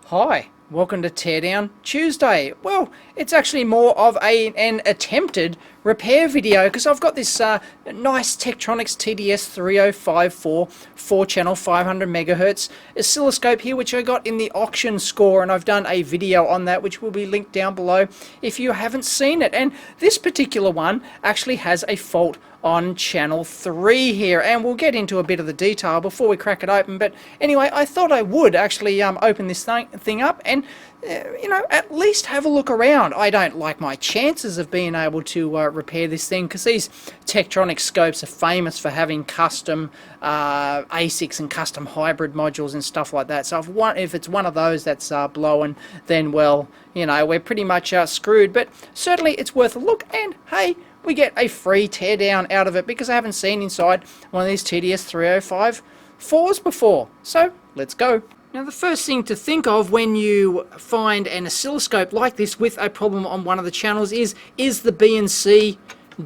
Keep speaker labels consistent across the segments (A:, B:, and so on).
A: Hi, welcome to Teardown Tuesday. Well, it's actually more of an attempted repair video because I've got this nice Tektronix TDS3054 4-channel 500 megahertz oscilloscope here, which I got in the auction score, and I've done a video on that which will be linked down below if you haven't seen it. And this particular one actually has a fault on channel 3 here, and we'll get into a bit of the detail before we crack it open. But anyway, I thought I would actually open this thing up and at least have a look around. I don't like my chances of being able to repair this thing because these Tektronix scopes are famous for having custom ASICs and custom hybrid modules and stuff like that. So if it's one of those that's blowing, then well, we're pretty much screwed. But certainly it's worth a look, and hey, we get a free teardown out of it because I haven't seen inside one of these TDS3054s before. So let's go. Now, the first thing to think of when you find an oscilloscope like this with a problem on one of the channels is the BNC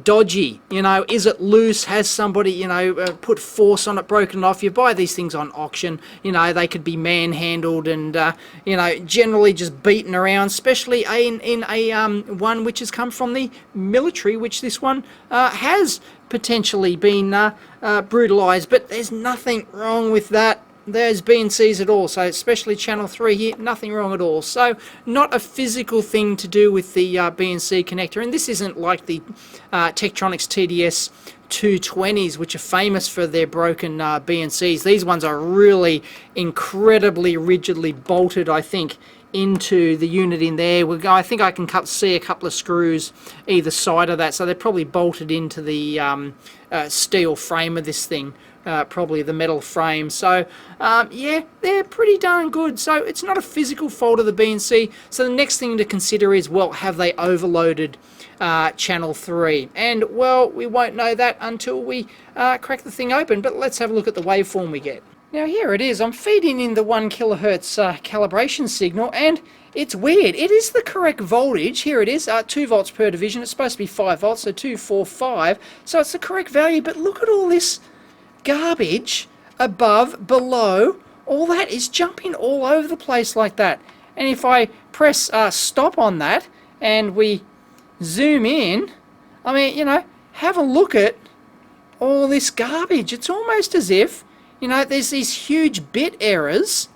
A: dodgy? Is it loose? Has somebody, put force on it, broken it off? You buy these things on auction, they could be manhandled and, generally just beaten around, especially in a one which has come from the military, which this one has potentially been brutalized. But there's nothing wrong with that. There's BNCs at all, so especially channel 3 here, nothing wrong at all. So not a physical thing to do with the BNC connector, and this isn't like the Tektronix TDS220s, which are famous for their broken BNCs. These ones are really incredibly rigidly bolted, I think, into the unit in there. I think I can see a couple of screws either side of that, so they're probably bolted into the steel frame of this thing. Probably the metal frame. So yeah, they're pretty darn good. So it's not a physical fault of the BNC. So the next thing to consider is, well, have they overloaded channel 3? And well, we won't know that until we crack the thing open. But let's have a look at the waveform we get. Now here it is. I'm feeding in the 1 kilohertz calibration signal, and it's weird. It is the correct voltage. Here it is, 2 volts per division. It's supposed to be 5 volts, so 245. So it's the correct value. But look at all this garbage above, below, all that is jumping all over the place like that. And if I press stop on that and we zoom in, I mean, have a look at all this garbage. It's almost as if, there's these huge bit errors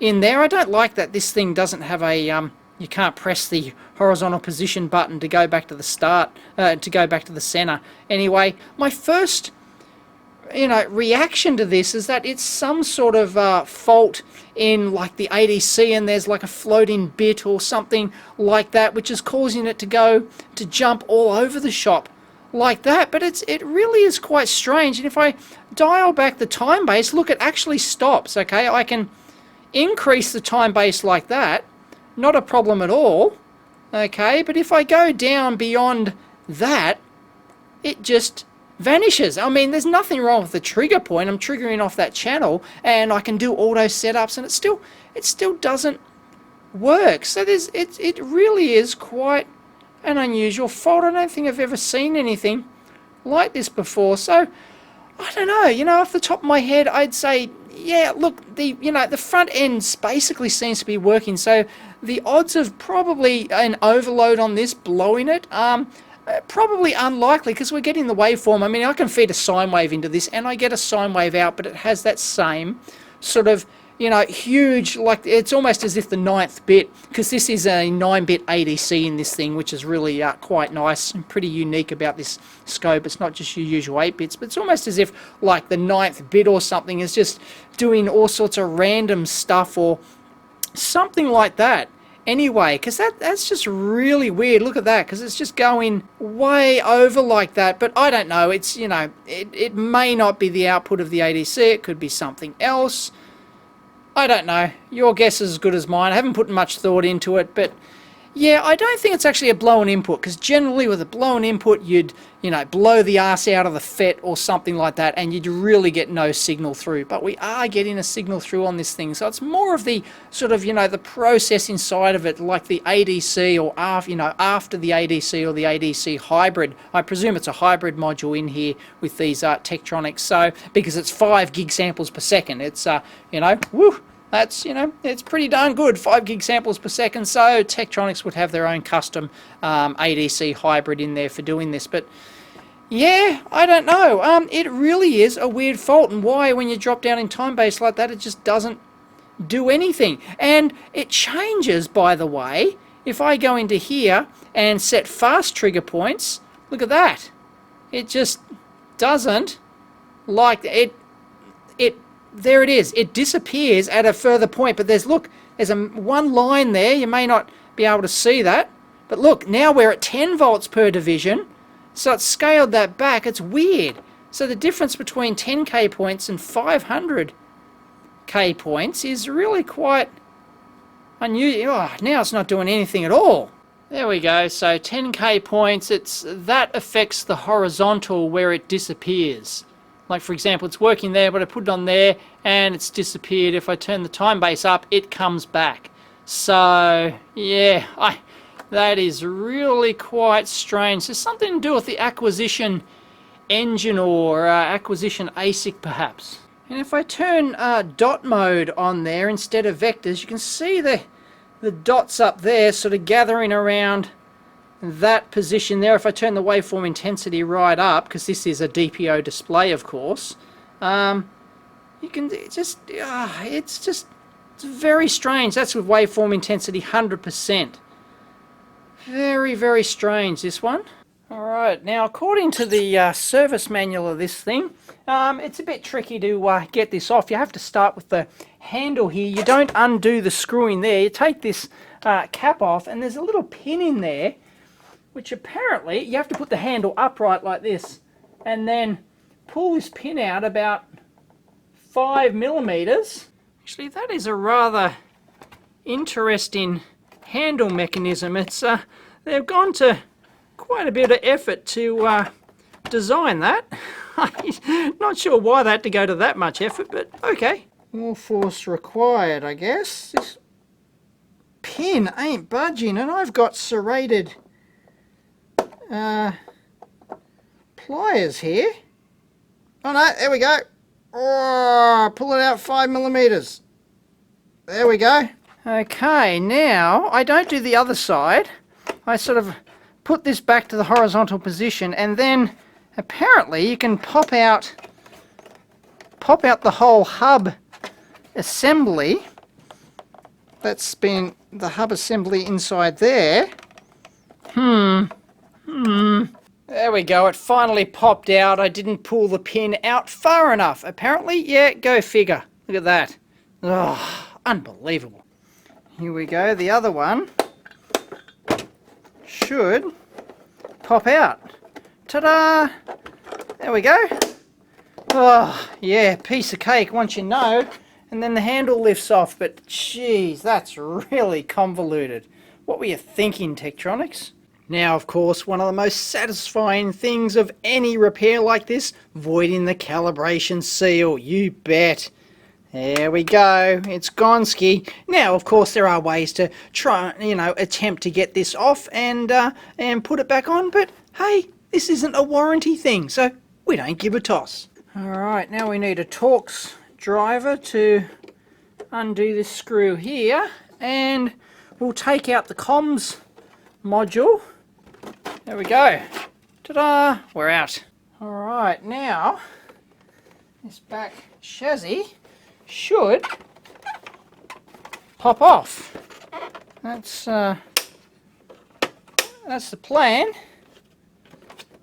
A: in there. I don't like that this thing doesn't have a, you can't press the horizontal position button to go back to the start, to go back to the center. Anyway, my first reaction to this is that it's some sort of fault in like the ADC, and there's like a floating bit or something like that which is causing it to jump all over the shop like that. But it really is quite strange. And if I dial back the time base, look, it actually stops. Okay, I can increase the time base like that, not a problem at all. Okay, but if I go down beyond that, it just vanishes. I mean, there's nothing wrong with the trigger point. I'm triggering off that channel and I can do auto setups, and it still doesn't work. So it really is quite an unusual fault. I don't think I've ever seen anything like this before. So I don't know, off the top of my head, I'd say, yeah, look, the front end basically seems to be working. So the odds of probably an overload on this blowing it, probably unlikely, because we're getting the waveform. I mean, I can feed a sine wave into this and I get a sine wave out, but it has that same sort of, huge, like it's almost as if the 9th bit, because this is a 9-bit ADC in this thing, which is really quite nice and pretty unique about this scope. It's not just your usual 8 bits, but it's almost as if like the 9th bit or something is just doing all sorts of random stuff or something like that. Anyway, because that's just really weird. Look at that, because it's just going way over like that. But I don't know. It's, it may not be the output of the ADC. It could be something else. I don't know. Your guess is as good as mine. I haven't put much thought into it, but yeah, I don't think it's actually a blown input, because generally with a blown input, you'd, blow the arse out of the FET or something like that, and you'd really get no signal through. But we are getting a signal through on this thing, so it's more of the sort of, the process inside of it, like the ADC or after the ADC or the ADC hybrid. I presume it's a hybrid module in here with these Tektronix, so because it's 5 gig samples per second, it's woo. That's, you know, it's pretty darn good. 5 gig samples per second, so Tektronix would have their own custom ADC hybrid in there for doing this. But yeah, I don't know. It really is a weird fault, and why when you drop down in time base like that, it just doesn't do anything. And it changes, by the way, if I go into here and set fast trigger points. Look at that. It just doesn't like it. There it is. It disappears at a further point, but there's one line there. You may not be able to see that, but look, now we're at 10 volts per division, so it's scaled that back. It's weird. So the difference between 10k points and 500k points is really quite unusual. Oh, now it's not doing anything at all. There we go. So 10k points, that affects the horizontal where it disappears. Like, for example, it's working there, but I put it on there and it's disappeared. If I turn the time base up, it comes back. So, yeah, that is really quite strange. There's something to do with the acquisition engine or acquisition ASIC, perhaps. And if I turn dot mode on there instead of vectors, you can see the dots up there sort of gathering around that position there. If I turn the waveform intensity right up, because this is a DPO display, of course, you can it's very strange. That's with waveform intensity 100%. Very, very strange, this one. Alright, now according to the service manual of this thing, it's a bit tricky to get this off. You have to start with the handle here. You don't undo the screwing there. You take this cap off, and there's a little pin in there, which apparently you have to put the handle upright like this and then pull this pin out about 5 millimeters. Actually, that is a rather interesting handle mechanism. It's they've gone to quite a bit of effort to design that. I'm not sure why they had to go to that much effort, but okay. More force required, I guess. This pin ain't budging, and I've got serrated pliers here. Oh no, there we go. Oh, pull it out 5 millimeters. There we go. Okay, now I don't do the other side. I sort of put this back to the horizontal position, and then apparently you can pop out the whole hub assembly. That's been the hub assembly inside there. There we go, it finally popped out. I didn't pull the pin out far enough. Apparently, yeah, go figure. Look at that. Oh, unbelievable. Here we go, the other one should pop out. Ta-da! There we go. Oh, yeah, piece of cake once you know. And then the handle lifts off, but geez, that's really convoluted. What were you thinking, Tektronix? Now, of course, one of the most satisfying things of any repair like this, voiding the calibration seal. You bet. There we go. It's gonski. Now, of course, there are ways to try, attempt to get this off and put it back on. But hey, this isn't a warranty thing, so we don't give a toss. All right, now we need a Torx driver to undo this screw here, and we'll take out the comms module. There we go. Ta-da! We're out. Alright, now this back chassis should pop off. That's the plan.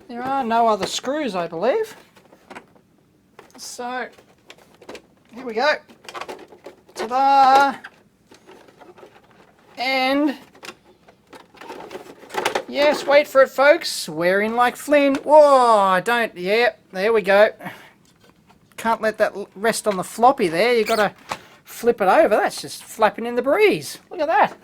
A: There are no other screws, I believe. So here we go. Ta-da! And yes, wait for it, folks. We're in like Flynn. Whoa, don't. Yep, there we go. Can't let that rest on the floppy there. You've got to flip it over. That's just flapping in the breeze. Look at that.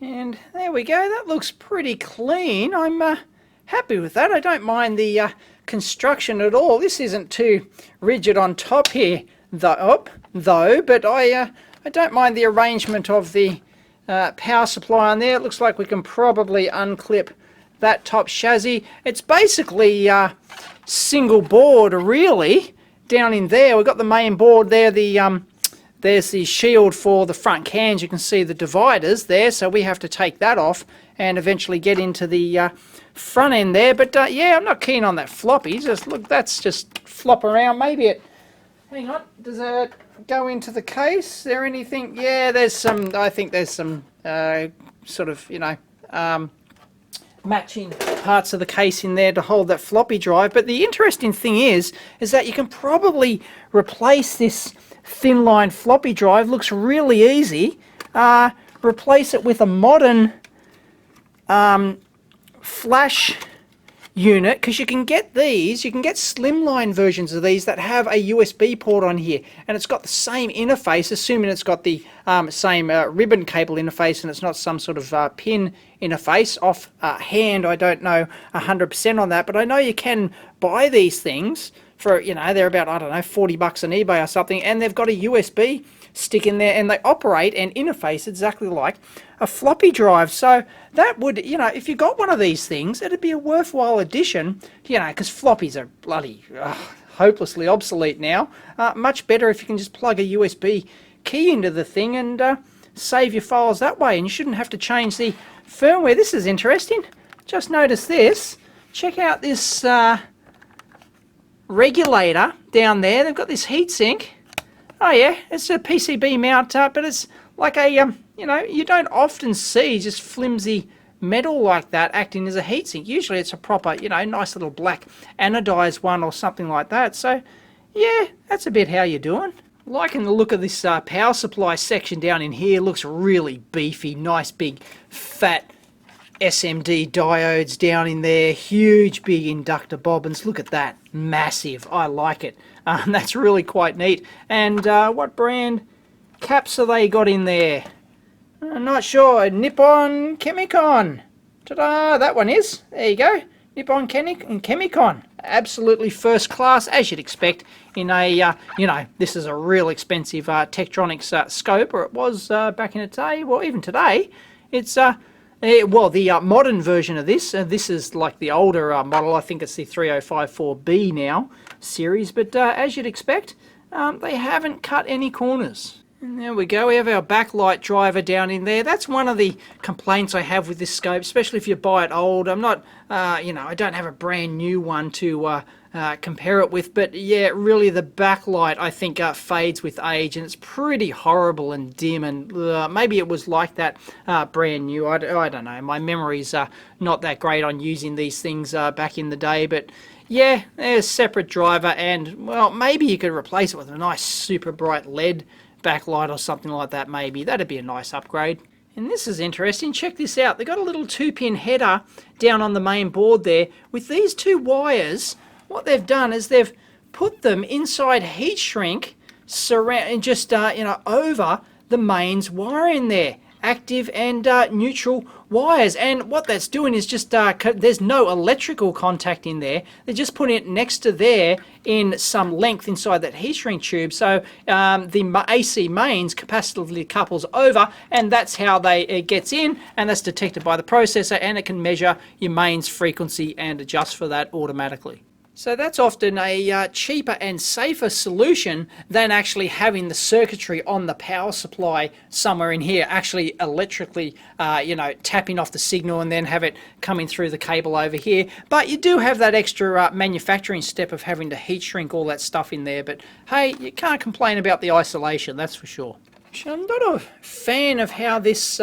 A: And there we go. That looks pretty clean. I'm happy with that. I don't mind the construction at all. This isn't too rigid on top here, though. But I don't mind the arrangement of the power supply on there. It looks like we can probably unclip that top chassis. It's basically single board, really, down in there. We've got the main board there, the there's the shield for the front cans. You can see the dividers there, so we have to take that off and eventually get into the front end there. But yeah, I'm not keen on that floppy. Just look, that's just flop around. Maybe it, hang on, does it go into the case? Is there anything? Yeah, there's some, I think there's some sort of, you know, matching parts of the case in there to hold that floppy drive. But the interesting thing is that you can probably replace this thin line floppy drive. Looks really easy. Replace it with a modern flash unit, because you can get these, you can get slimline versions of these that have a USB port on here, and it's got the same interface, assuming it's got the same ribbon cable interface and it's not some sort of pin interface. Off hand, I don't know 100% on that, but I know you can buy these things for, you know, they're about, I don't know, 40 bucks on eBay or something, and they've got a USB stick in there, and they operate and interface exactly like a floppy drive. So that would, you know, if you got one of these things, it'd be a worthwhile addition, you know, because floppies are bloody hopelessly obsolete now. Much better if you can just plug a USB key into the thing and save your files that way, and you shouldn't have to change the firmware. This is interesting. Just notice this. Check out this regulator down there. They've got this heatsink. Oh yeah, it's a PCB mount, but it's like a, you know, you don't often see just flimsy metal like that acting as a heatsink. Usually it's a proper, you know, nice little black anodized one or something like that. So yeah, that's a bit how you're doing. Liking the look of this power supply section down in here. Looks really beefy, nice big fat SMD diodes down in there, huge big inductor bobbins. Look at that, massive. I like it. That's really quite neat. And what brand caps have they got in there? I'm not sure. Nippon Chemicon. Ta-da, that one is. There you go. Nippon Chemicon. Absolutely first class, as you'd expect in a, you know, this is a real expensive Tektronix scope, or it was back in the day. Well, even today, it's well, the modern version of this, this is like the older model. I think it's the 3054B now series, but as you'd expect, they haven't cut any corners. And there we go, we have our backlight driver down in there. That's one of the complaints I have with this scope, especially if you buy it old. I'm not, you know, I don't have a brand new one to compare it with, but yeah, really the backlight I think fades with age, and it's pretty horrible and dim, and maybe it was like that brand new. I don't know, my memory's not that great on using these things back in the day, but yeah, there's a separate driver, and well, maybe you could replace it with a nice super bright LED backlight or something like that. Maybe that'd be a nice upgrade. And this is interesting. Check this out. They've got a little 2-pin header down on the main board there. With these two wires, what they've done is they've put them inside heat shrink, surround, just you know, over the mains wiring there, active and neutral wires. And what that's doing is just there's no electrical contact in there. They're just putting it next to there in some length inside that heat shrink tube, so the AC mains capacitively couples over, and that's how it gets in, and that's detected by the processor, and it can measure your mains frequency and adjust for that automatically. So that's often a cheaper and safer solution than actually having the circuitry on the power supply somewhere in here, actually electrically, you know, tapping off the signal and then have it coming through the cable over here. But you do have that extra manufacturing step of having to heat shrink all that stuff in there. But hey, you can't complain about the isolation, that's for sure. I'm not a fan of how this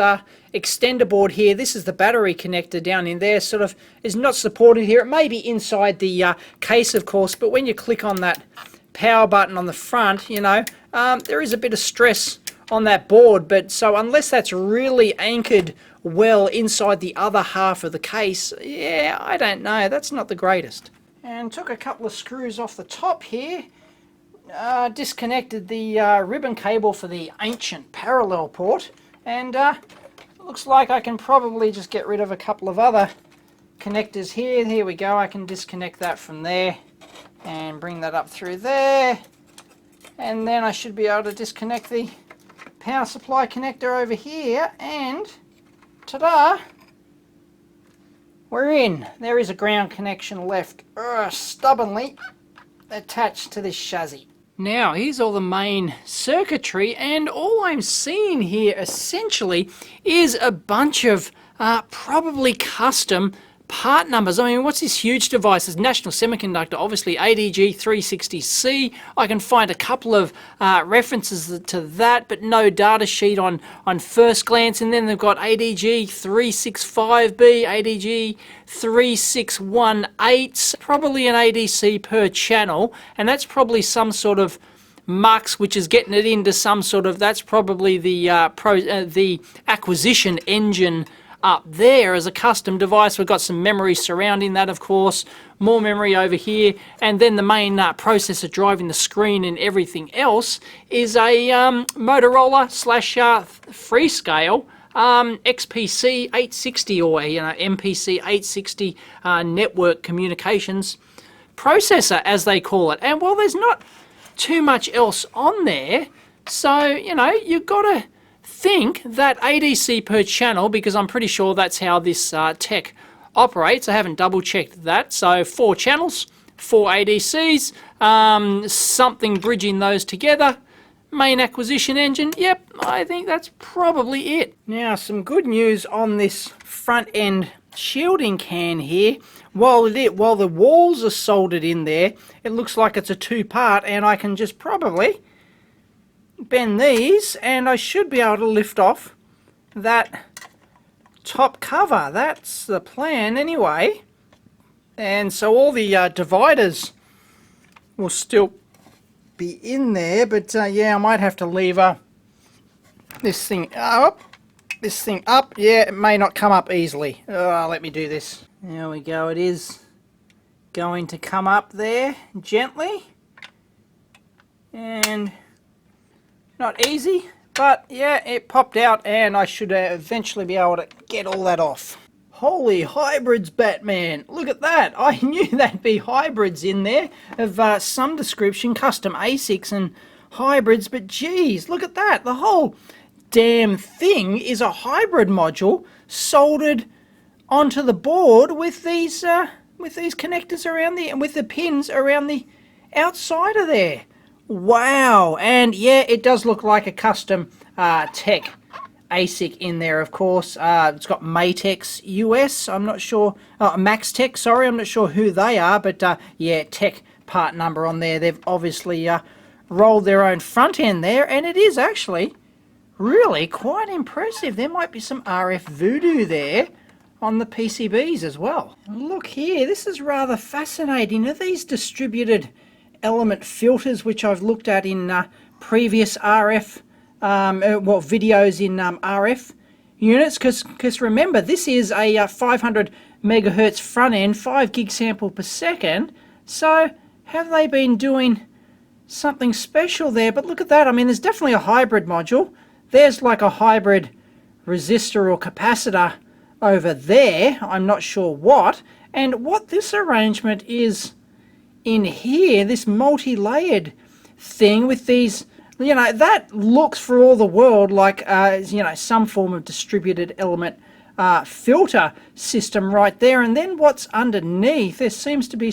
A: extender board here, this is the battery connector down in there, sort of is not supported here. It may be inside the case, of course, but when you click on that power button on the front, you know, there is a bit of stress on that board, but so unless that's really anchored well inside the other half of the case, yeah, I don't know, that's not the greatest. And took a couple of screws off the top here. Disconnected the ribbon cable for the ancient parallel port, and looks like I can probably just get rid of a couple of other connectors here. Here we go, I can disconnect that from there and bring that up through there, and then I should be able to disconnect the power supply connector over here, and ta-da, we're in. There is a ground connection left, stubbornly attached to this chassis. Now, here's all the main circuitry, and all I'm seeing here essentially is a bunch of probably custom part numbers. I mean, what's this huge device? It's National Semiconductor, obviously ADG360C. I can find a couple of references to that, but no data sheet on first glance. And then they've got ADG365B, ADG3618, probably an ADC per channel, and that's probably some sort of mux, which is getting it into some sort of, that's probably the acquisition engine up there as a custom device. We've got some memory surrounding that, of course, more memory over here, and then the main processor driving the screen and everything else is a Motorola / Freescale XPC 860 or a MPC 860 network communications processor, as they call it. And well, there's not too much else on there, so you've got to think that ADC per channel, because I'm pretty sure that's how this tech operates. I haven't double checked that. So 4 channels, 4 ADCs, something bridging those together. Main acquisition engine, yep, I think that's probably it. Now, some good news on this front end shielding can here. While the walls are soldered in there, it looks like it's a 2-part, and I can just probably bend these and I should be able to lift off that top cover. That's the plan anyway. And so all the dividers will still be in there, but yeah, I might have to lever this thing up. Yeah, it may not come up easily. Let me do this. There we go. It is going to come up there gently, and not easy, but yeah, it popped out, and I should eventually be able to get all that off. Holy hybrids, Batman! Look at that! I knew there'd be hybrids in there of some description, custom ASICs and hybrids, but geez, look at that! The whole damn thing is a hybrid module soldered onto the board with these connectors around the, and with the pins around the outside of there. Wow, and yeah, it does look like a custom tech ASIC in there, of course. It's got Matex US, I'm not sure, Maxtech, sorry, I'm not sure who they are, but yeah, tech part number on there. They've obviously rolled their own front end there, and it is actually really quite impressive. There might be some RF voodoo there on the PCBs as well. Look here, this is rather fascinating. Are these distributed element filters, which I've looked at in previous RF, videos in RF units, because remember, this is a 500 megahertz front end, 5 gig sample per second, so have they been doing something special there? But look at that, I mean, there's definitely a hybrid module. There's like a hybrid resistor or capacitor over there, I'm not sure what, and what this arrangement is in here, this multi-layered thing with these, that looks for all the world like, some form of distributed element filter system right there. And then what's underneath, there seems to be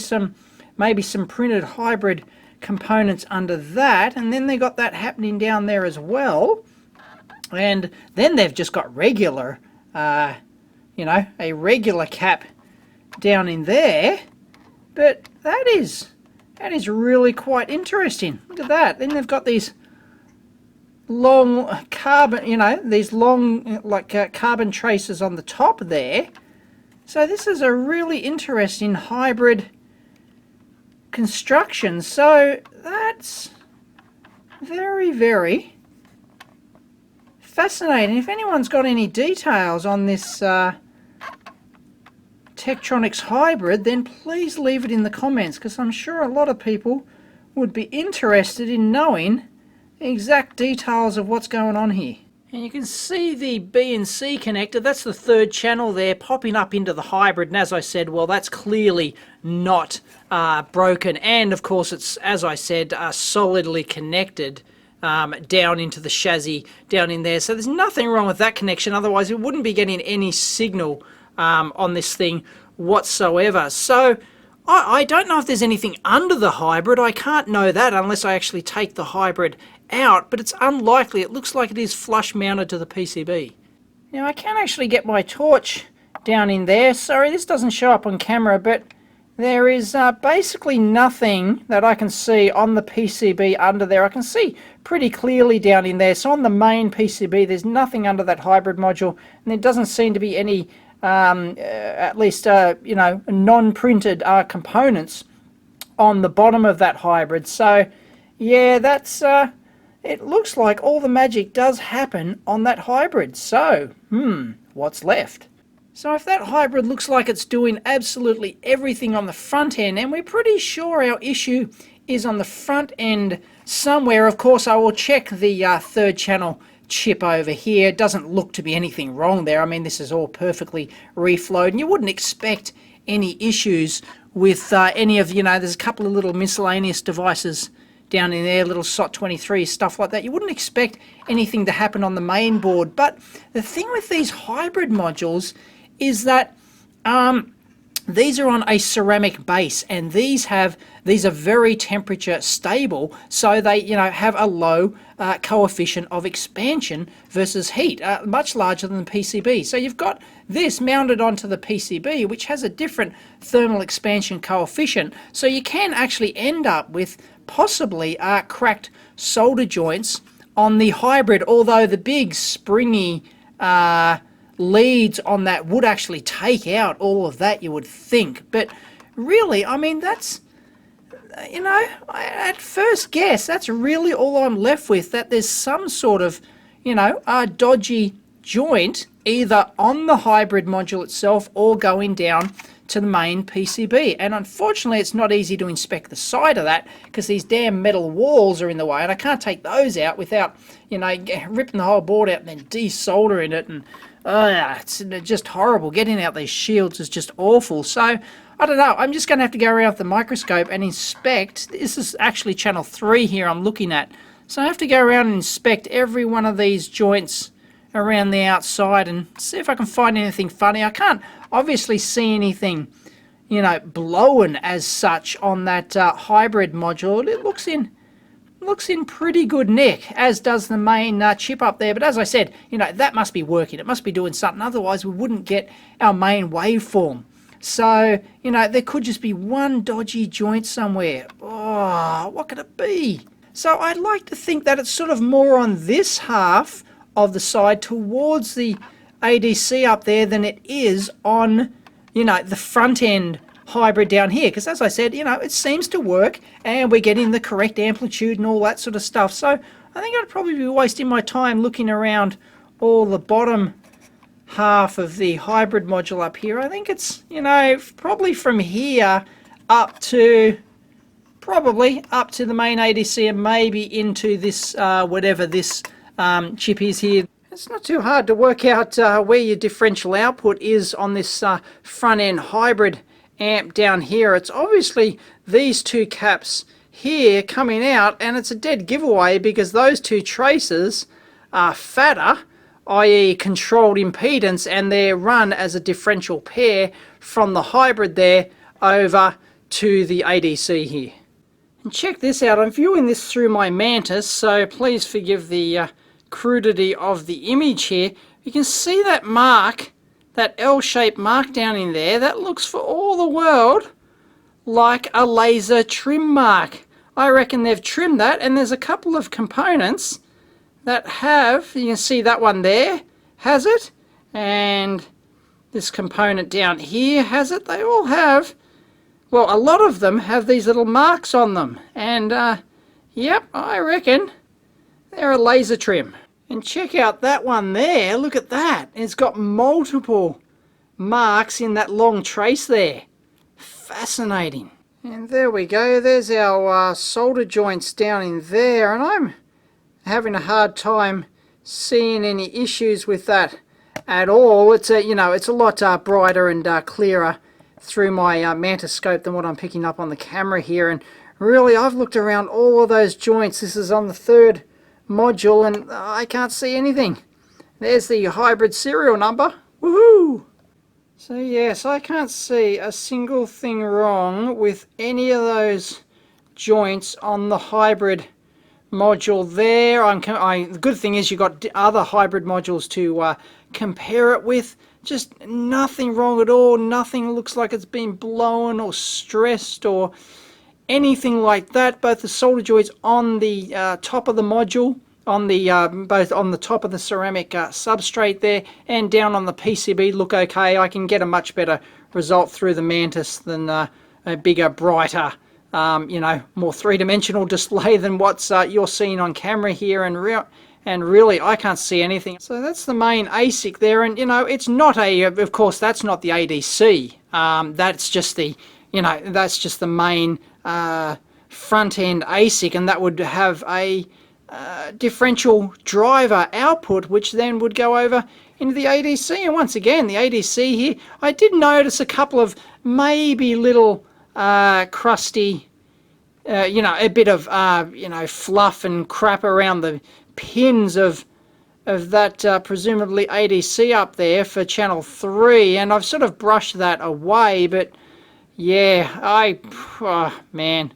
A: maybe some printed hybrid components under that. And then they got that happening down there as well. And then they've just got regular, a regular cap down in there. But that is really quite interesting. Look at that. Then they've got these long carbon, these long carbon traces on the top there. So this is a really interesting hybrid construction. So that's very, very fascinating. If anyone's got any details on this Tektronix hybrid, then please leave it in the comments, because I'm sure a lot of people would be interested in knowing the exact details of what's going on here. And you can see the B and C connector, that's the 3rd channel there popping up into the hybrid, and as I said, well, that's clearly not broken, and of course it's, as I said, solidly connected down into the chassis down in there, so there's nothing wrong with that connection, otherwise it wouldn't be getting any signal on this thing whatsoever. So I don't know if there's anything under the hybrid. I can't know that unless I actually take the hybrid out, but it's unlikely. It looks like it is flush mounted to the PCB. Now I can actually get my torch down in there. Sorry, this doesn't show up on camera, but there is basically nothing that I can see on the PCB under there. I can see pretty clearly down in there. So on the main PCB, there's nothing under that hybrid module, and there doesn't seem to be any, at least, you know, non-printed components on the bottom of that hybrid. So, yeah, that's, it looks like all the magic does happen on that hybrid. So, what's left? So if that hybrid looks like it's doing absolutely everything on the front end, and we're pretty sure our issue is on the front end somewhere, of course I will check the third channel chip over here. It doesn't look to be anything wrong there. I mean, this is all perfectly reflowed, and you wouldn't expect any issues with any of, you know, there's a couple of little miscellaneous devices down in there, little SOT23, stuff like that. You wouldn't expect anything to happen on the main board. But the thing with these hybrid modules is that these are on a ceramic base, and these are very temperature stable, so they, you know, have a low coefficient of expansion versus heat, much larger than the PCB. So you've got this mounted onto the PCB, which has a different thermal expansion coefficient, so you can actually end up with possibly cracked solder joints on the hybrid, although the big springy leads on that would actually take out all of that, you would think. But really, I mean, that's, you know, at first guess, that's really all I'm left with, that there's some sort of, you know, a dodgy joint either on the hybrid module itself or going down to the main PCB. And unfortunately, it's not easy to inspect the side of that because these damn metal walls are in the way, and I can't take those out without, you know, ripping the whole board out and then desoldering it. And it's just horrible. Getting out these shields is just awful. So I don't know, I'm just going to have to go around with the microscope and inspect. This is actually channel 3 here I'm looking at. So I have to go around and inspect every one of these joints around the outside and see if I can find anything funny. I can't obviously see anything, you know, blown as such on that hybrid module. It looks in pretty good nick, as does the main chip up there. But as I said, you know, that must be working. It must be doing something. Otherwise, we wouldn't get our main waveform. So, you know, there could just be one dodgy joint somewhere. Oh, what could it be? So I'd like to think that it's sort of more on this half of the side towards the ADC up there than it is on, you know, the front end hybrid down here, because as I said, you know, it seems to work and we're getting the correct amplitude and all that sort of stuff. So I think I'd probably be wasting my time looking around all the bottom half of the hybrid module up here. I think it's, you know, probably from here up to the main ADC and maybe into this whatever this chip is here. It's not too hard to work out where your differential output is on this front end hybrid amp down here. It's obviously these two caps here coming out, and it's a dead giveaway because those two traces are fatter, i.e. controlled impedance, and they're run as a differential pair from the hybrid there over to the ADC here. And check this out, I'm viewing this through my Mantis, so please forgive the crudity of the image here. You can see that mark, that L-shaped mark down in there. That looks for all the world like a laser trim mark. I reckon they've trimmed that, and there's a couple of components that have, you can see that one there has it, and this component down here has it. They all have, well, a lot of them have these little marks on them, and yep, I reckon they're a laser trim. And check out that one there, look at that. It's got multiple marks in that long trace there. Fascinating. And there we go, there's our solder joints down in there, and I'm having a hard time seeing any issues with that at all. It's a, you know, it's a lot brighter and clearer through my Mantis scope than what I'm picking up on the camera here. And really, I've looked around all of those joints. This is on the third module, and I can't see anything. There's the hybrid serial number. Woohoo! So yes, I can't see a single thing wrong with any of those joints on the hybrid module there. The good thing is you've got other hybrid modules to compare it with. Just nothing wrong at all. Nothing looks like it's been blown or stressed or anything like that. Both the solder joints on the top of the module, on the both on the top of the ceramic substrate there and down on the PCB look okay. I can get a much better result through the Mantis than a bigger, brighter, you know, more three-dimensional display than what's you're seeing on camera here, and really I can't see anything. So that's the main ASIC there, and you know, it's not a, of course that's not the ADC, that's just the, you know, that's just the main front end ASIC, and that would have a differential driver output, which then would go over into the ADC. And once again, the ADC here, I did notice a couple of maybe little crusty, you know, a bit of you know, fluff and crap around the pins of that presumably ADC up there for channel 3, and I've sort of brushed that away. But yeah, oh man,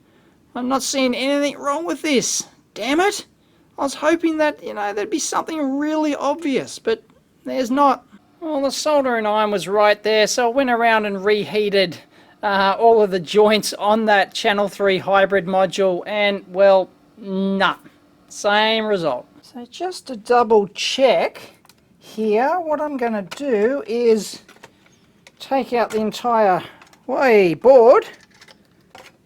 A: I'm not seeing anything wrong with this. Damn it! I was hoping that, you know, there'd be something really obvious, but there's not. Well, the soldering iron was right there, so I went around and reheated all of the joints on that channel 3 hybrid module, and well, nah, same result. So just to double check here, what I'm going to do is take out the entire board.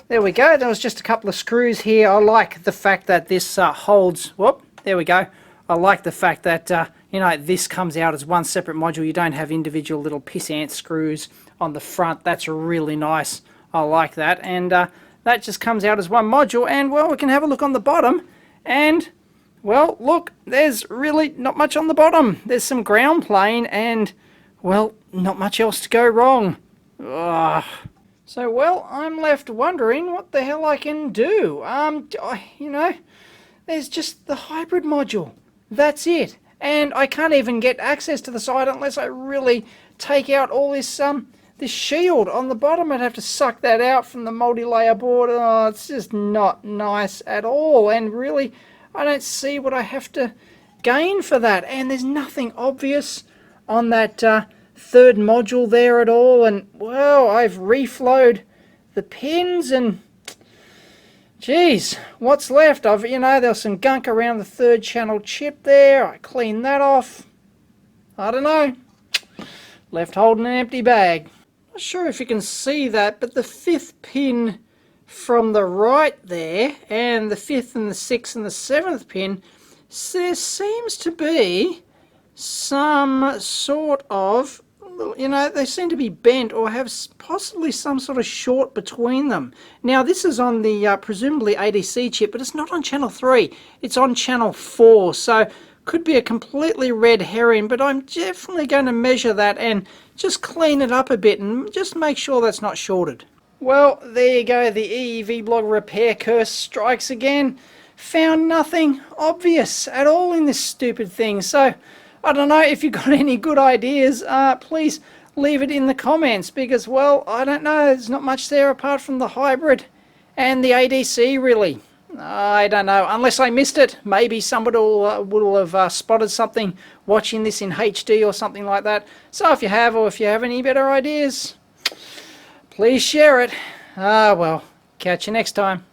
A: There we go. There was just a couple of screws here. I like the fact that this holds. Whoop, there we go. I like the fact that you know, this comes out as one separate module. You don't have individual little pissant screws on the front. That's really nice. I like that. And that just comes out as one module. And well, we can have a look on the bottom. And well, look, there's really not much on the bottom. There's some ground plane and well, not much else to go wrong. Ugh. So, well, I'm left wondering what the hell I can do. You know, there's just the hybrid module. That's it. And I can't even get access to the side unless I really take out all this this shield on the bottom. I'd have to suck that out from the multi-layer board. Oh, it's just not nice at all. And really, I don't see what I have to gain for that. And there's nothing obvious on that third module there at all. And well, I've reflowed the pins and geez, what's left? You know, there's some gunk around the third channel chip there. I cleaned that off. I don't know, left holding an empty bag. Not sure if you can see that, but the 5th pin from the right there and the 5th and the 6th and the 7th pin, there seems to be some sort of, you know, they seem to be bent or have possibly some sort of short between them. Now this is on the presumably ADC chip, but it's not on channel 3, it's on channel 4, so could be a completely red herring, but I'm definitely going to measure that and just clean it up a bit and just make sure that's not shorted. Well, there you go, the EEVblog repair curse strikes again. Found nothing obvious at all in this stupid thing, so I don't know if you've got any good ideas, please leave it in the comments, because, well, I don't know, there's not much there apart from the hybrid and the ADC, really. I don't know, unless I missed it. Maybe somebody will have spotted something watching this in HD or something like that. So if you have, or if you have any better ideas, please share it. Well, catch you next time.